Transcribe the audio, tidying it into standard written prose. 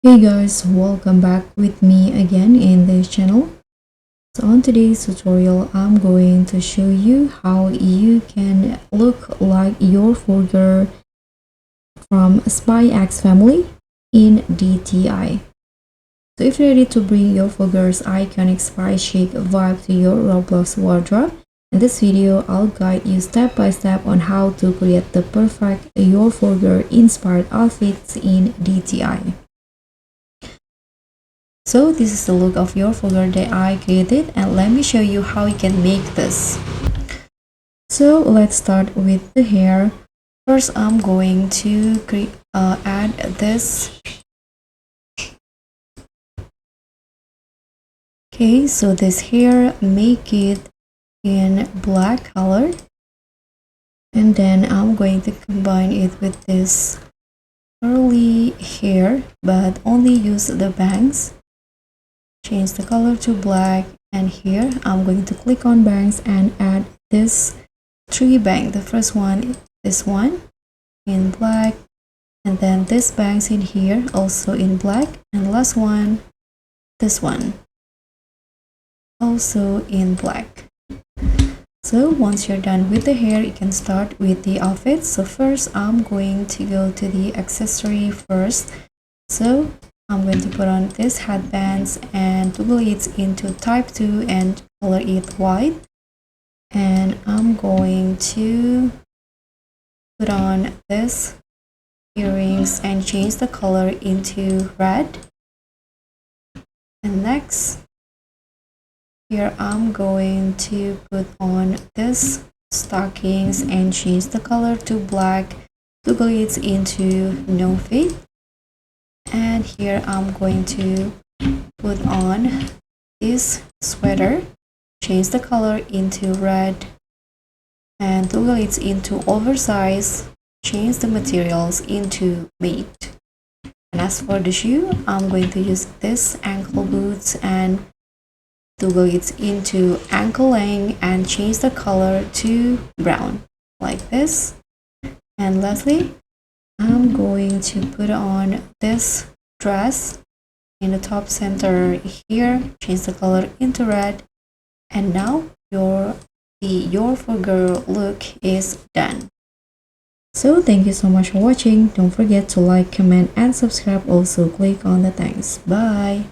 Hey guys, welcome back with me again in this channel. So on today's tutorial, I'm going to show you how you can look like Yor Forger from spy-chic family in DTI. So if you're ready to bring Yor Forger's iconic spy-chic vibe to your Roblox wardrobe, in this video, I'll guide you step by step on how to create the perfect Yor Forger-inspired outfits in DTI. So this is the look of Yor Forger that I created, and let me show you how you can make this. So let's start with the hair. First, I'm going to add this. Okay, so this hair, make it in black color, and then I'm going to combine it with this curly hair, but only use the bangs. Change the color to black, and here I'm going to click on bangs and add this three bang. The first one, this one in black, and then this bangs in here also in black, and last one, this one also in black. So once you're done with the hair, you can start with the outfit. So first I'm going to go to the accessory first. So I'm going to put on this headbands and toggle it into type 2 and color it white. And I'm going to put on this earrings and change the color into red. And next, here I'm going to put on this stockings and change the color to black, toggle it into no fade. And here I'm going to put on this sweater, change the color into red, and toggle it into oversized, change the materials into matte. And as for the shoe, I'm going to use this ankle boots and toggle it into ankle length and change the color to brown, like this. And lastly, I'm going to put on this dress in the top center here, change the color into red, and now the Yor Forger look is done. So thank you so much for watching. Don't forget to like, comment, and subscribe. Also click on the thanks. Bye.